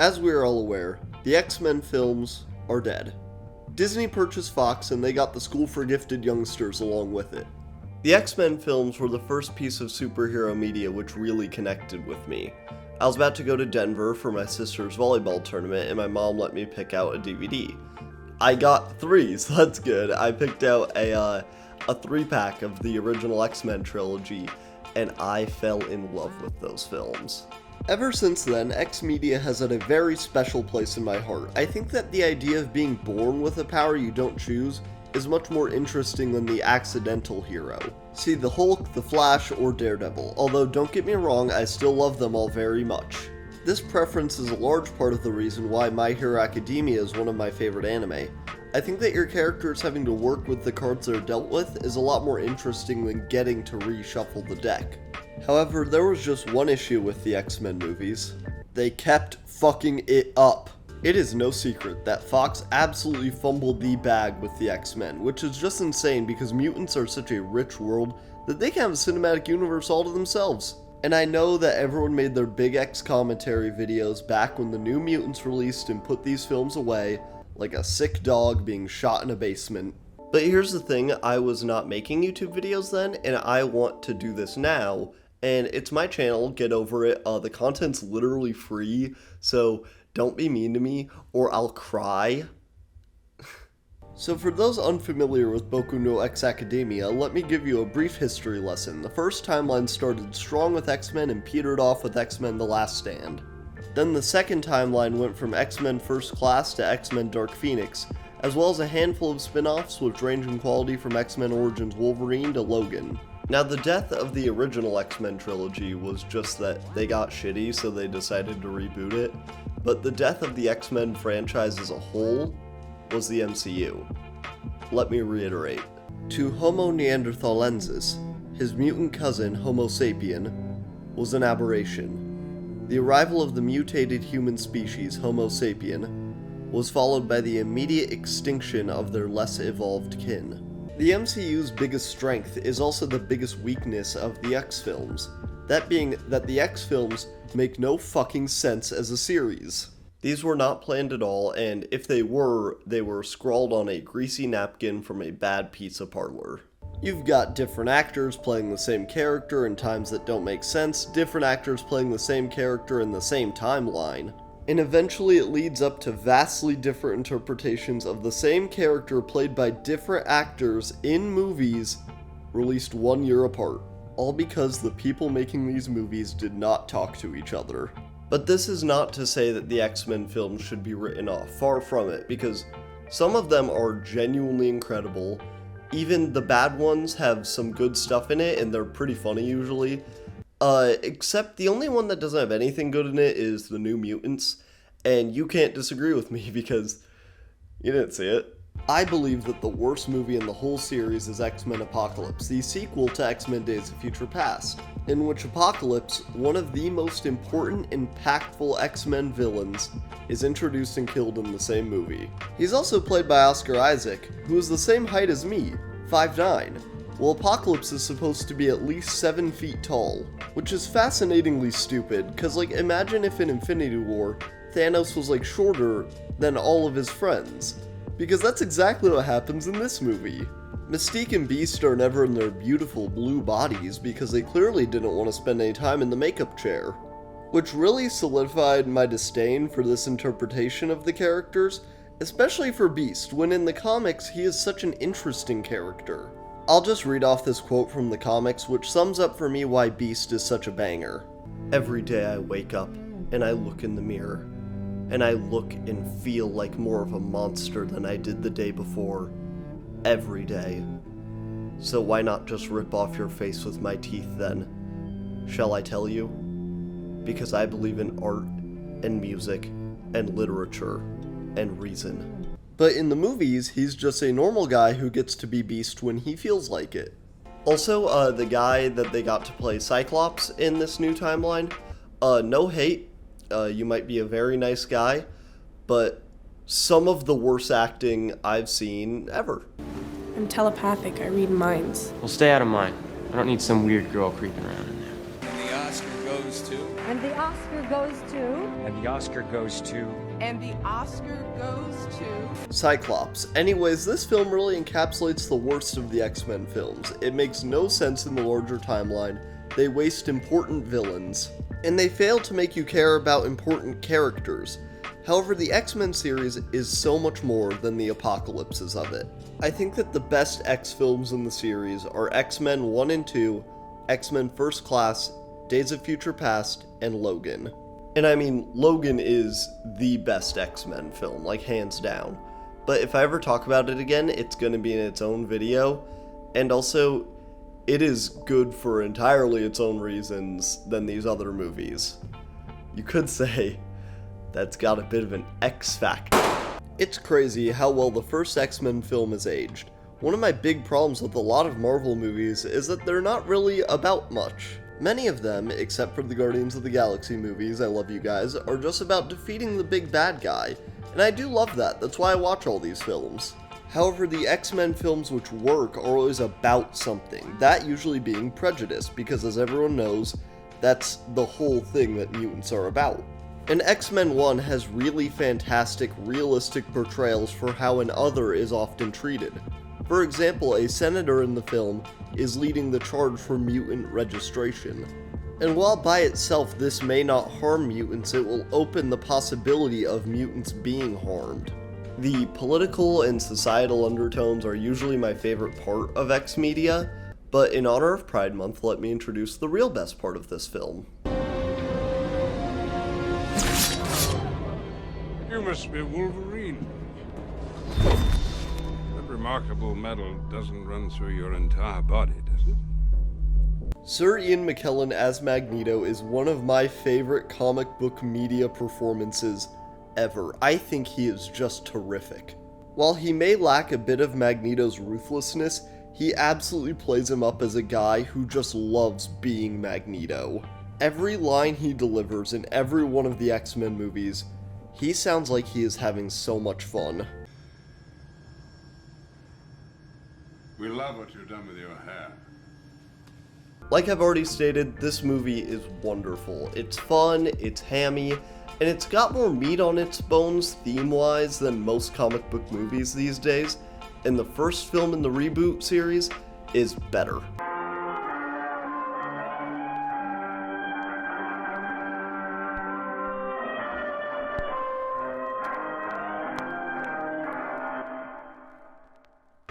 As we are all aware, the X-Men films are dead. Disney purchased Fox and they got the School for Gifted Youngsters along with it. The X-Men films were the first piece of superhero media which really connected with me. I was about to go to Denver for my sister's volleyball tournament and my mom let me pick out a DVD. I got 3, so that's good. I picked out a 3-pack of the original X-Men trilogy and I fell in love with those films. Ever since then, X-Media has had a very special place in my heart. I think that the idea of being born with a power you don't choose is much more interesting than the accidental hero. See the Hulk, the Flash, or Daredevil, although don't get me wrong, I still love them all very much. This preference is a large part of the reason why My Hero Academia is one of my favorite anime. I think that your characters having to work with the cards they're dealt with is a lot more interesting than getting to reshuffle the deck. However, there was just one issue with the X-Men movies. They kept fucking it up. It is no secret that Fox absolutely fumbled the bag with the X-Men, which is just insane because mutants are such a rich world that they can have a cinematic universe all to themselves. And I know that everyone made their big X commentary videos back when the New Mutants released and put these films away like a sick dog being shot in a basement. But here's the thing, I was not making YouTube videos then, and I want to do this now. And it's my channel, get over it. The content's literally free, so don't be mean to me or I'll cry. So for those unfamiliar with Boku no X Academia, let me give you a brief history lesson. The first timeline started strong with X-Men and petered off with X-Men The Last Stand. Then the second timeline went from X-Men First Class to X-Men Dark Phoenix, as well as a handful of spin-offs which range in quality from X-Men Origins Wolverine to Logan. Now, the death of the original X-Men trilogy was just that they got shitty, so they decided to reboot it. But the death of the X-Men franchise as a whole was the MCU. Let me reiterate. To Homo neanderthalensis, his mutant cousin Homo sapien was an aberration. The arrival of the mutated human species Homo sapien was followed by the immediate extinction of their less evolved kin. The MCU's biggest strength is also the biggest weakness of the X-films, that being that the X-films make no fucking sense as a series. These were not planned at all, and if they were scrawled on a greasy napkin from a bad pizza parlor. You've got different actors playing the same character in times that don't make sense, different actors playing the same character in the same timeline. And eventually it leads up to vastly different interpretations of the same character played by different actors in movies released 1 year apart. All because the people making these movies did not talk to each other. But this is not to say that the X-Men films should be written off, far from it, because some of them are genuinely incredible. Even the bad ones have some good stuff in it, and they're pretty funny usually. Except the only one that doesn't have anything good in it is the New Mutants, and you can't disagree with me because you didn't see it. I believe that the worst movie in the whole series is X-Men Apocalypse, the sequel to X-Men Days of Future Past, in which Apocalypse, one of the most important, impactful X-Men villains, is introduced and killed in the same movie. He's also played by Oscar Isaac, who is the same height as me, 5'9". Well, Apocalypse is supposed to be at least 7 feet tall, which is fascinatingly stupid, cause imagine if in Infinity War, Thanos was shorter than all of his friends, because that's exactly what happens in this movie. Mystique and Beast are never in their beautiful blue bodies because they clearly didn't want to spend any time in the makeup chair, which really solidified my disdain for this interpretation of the characters, especially for Beast, when in the comics he is such an interesting character. I'll just read off this quote from the comics, which sums up for me why Beast is such a banger. Every day I wake up, and I look in the mirror, and I look and feel like more of a monster than I did the day before. Every day. So why not just rip off your face with my teeth then? Shall I tell you? Because I believe in art, and music, and literature, and reason. But in the movies, he's just a normal guy who gets to be Beast when he feels like it. Also, the guy that they got to play Cyclops in this new timeline, no hate, you might be a very nice guy, but some of the worst acting I've seen ever. I'm telepathic, I read minds. Well, stay out of mine. I don't need some weird girl creeping around in there. And the Oscar goes to... And the Oscar goes to... And the Oscar goes to... And the Oscar goes to... Cyclops. Anyways, this film really encapsulates the worst of the X-Men films. It makes no sense in the larger timeline, they waste important villains, and they fail to make you care about important characters. However, the X-Men series is so much more than the apocalypses of it. I think that the best X films in the series are X-Men 1 and 2, X-Men First Class, Days of Future Past, and Logan. And I mean, Logan is the best X-Men film, like hands down. But if I ever talk about it again, it's going to be in its own video, and also, it is good for entirely its own reasons than these other movies. You could say that's got a bit of an X factor. It's crazy how well the first X-Men film is aged. One of my big problems with a lot of Marvel movies is that they're not really about much. Many of them, except for the Guardians of the Galaxy movies, I love you guys, are just about defeating the big bad guy. And I do love that, that's why I watch all these films. However, the X-Men films which work are always about something, that usually being prejudice, because as everyone knows, that's the whole thing that mutants are about. And X-Men 1 has really fantastic, realistic portrayals for how an other is often treated. For example, a senator in the film is leading the charge for mutant registration. And while by itself this may not harm mutants, it will open the possibility of mutants being harmed. The political and societal undertones are usually my favorite part of X media, but in honor of Pride Month, let me introduce the real best part of this film. You must be Wolverine. That remarkable medal doesn't run through your entire body, does it? Sir Ian McKellen as Magneto is one of my favorite comic book media performances ever. I think he is just terrific. While he may lack a bit of Magneto's ruthlessness, he absolutely plays him up as a guy who just loves being Magneto. Every line he delivers in every one of the X-Men movies, he sounds like he is having so much fun. We love what you've done with your hair. Like I've already stated, this movie is wonderful. It's fun, it's hammy, and it's got more meat on its bones theme-wise than most comic book movies these days, and the first film in the reboot series is better.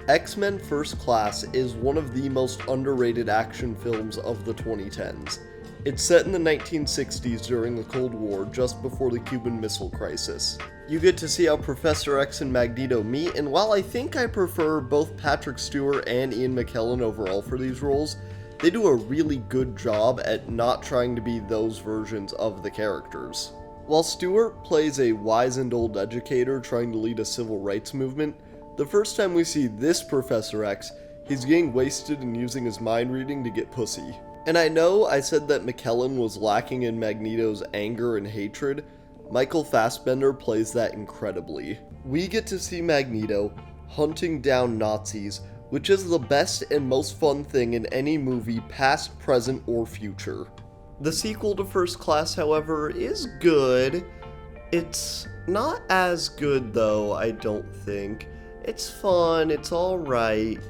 X-Men First Class is one of the most underrated action films of the 2010s. It's set in the 1960s during the Cold War, just before the Cuban Missile Crisis. You get to see how Professor X and Magneto meet, and while I think I prefer both Patrick Stewart and Ian McKellen overall for these roles, they do a really good job at not trying to be those versions of the characters. While Stewart plays a wizened old educator trying to lead a civil rights movement, the first time we see this Professor X, he's getting wasted and using his mind reading to get pussy. And I know I said that McKellen was lacking in Magneto's anger and hatred. Michael Fassbender plays that incredibly. We get to see Magneto hunting down Nazis, which is the best and most fun thing in any movie, past, present, or future. The sequel to First Class, however, is good. It's not as good though, I don't think. It's fun, it's alright.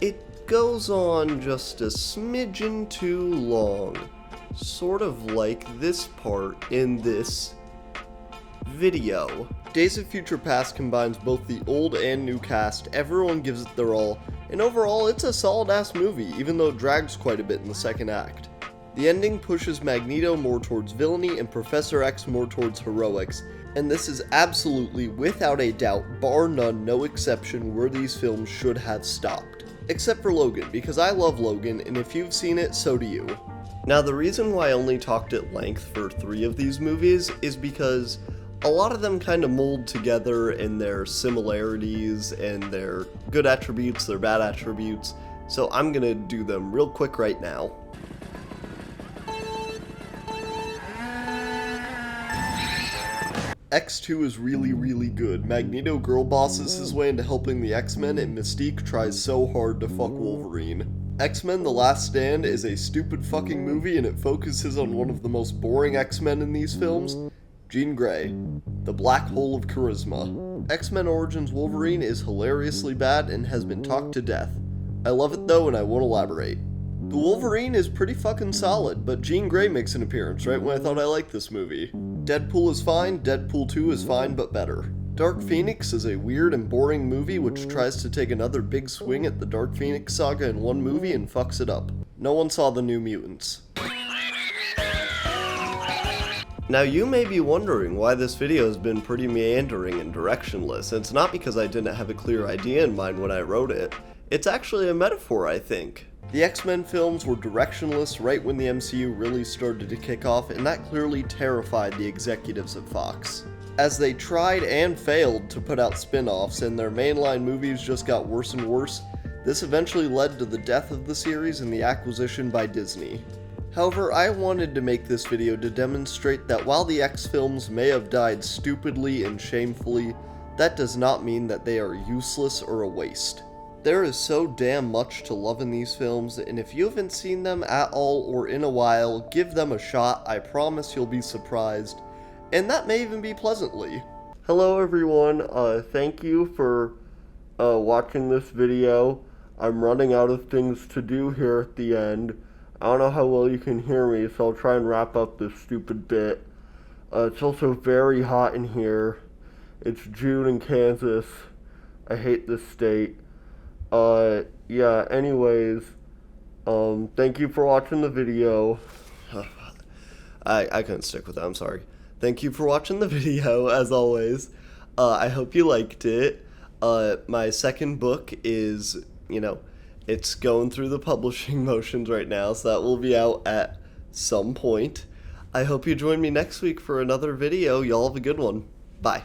It goes on just a smidgen too long. Sort of like this part in this video. Days of Future Past combines both the old and new cast, everyone gives it their all, and overall it's a solid ass movie, even though it drags quite a bit in the second act. The ending pushes Magneto more towards villainy and Professor X more towards heroics, and this is absolutely, without a doubt, bar none, no exception, where these films should have stopped. Except for Logan, because I love Logan, and if you've seen it, so do you. Now, the reason why I only talked at length for 3 of these movies is because a lot of them kind of mold together in their similarities and their good attributes, their bad attributes, so I'm gonna do them real quick right now. X2 is really good. Magneto girl bosses his way into helping the X-Men, and Mystique tries so hard to fuck Wolverine. X-Men The Last Stand is a stupid fucking movie and it focuses on one of the most boring X-Men in these films, Jean Grey, the black hole of charisma. X-Men Origins Wolverine is hilariously bad and has been talked to death. I love it though and I won't elaborate. The Wolverine is pretty fucking solid, but Jean Grey makes an appearance right when I thought I liked this movie. Deadpool is fine, Deadpool 2 is fine but better. Dark Phoenix is a weird and boring movie which tries to take another big swing at the Dark Phoenix saga in one movie and fucks it up. No one saw the New Mutants. Now you may be wondering why this video has been pretty meandering and directionless. It's not because I didn't have a clear idea in mind when I wrote it. It's actually a metaphor, I think. The X-Men films were directionless right when the MCU really started to kick off, and that clearly terrified the executives at Fox. As they tried and failed to put out spin-offs and their mainline movies just got worse and worse, this eventually led to the death of the series and the acquisition by Disney. However, I wanted to make this video to demonstrate that while the X films may have died stupidly and shamefully, that does not mean that they are useless or a waste. There is so damn much to love in these films, and if you haven't seen them at all or in a while, give them a shot. I promise you'll be surprised, and that may even be pleasantly. Hello everyone, thank you for watching this video. I'm running out of things to do here at the end. I don't know how well you can hear me, so I'll try and wrap up this stupid bit. It's also very hot in here. It's June in Kansas. I hate this state. Yeah, anyways, thank you for watching the video. I couldn't stick with that, I'm sorry. Thank you for watching the video, as always. I hope you liked it. My second book is, it's going through the publishing motions right now, so that will be out at some point. I hope you join me next week for another video. Y'all have a good one. Bye.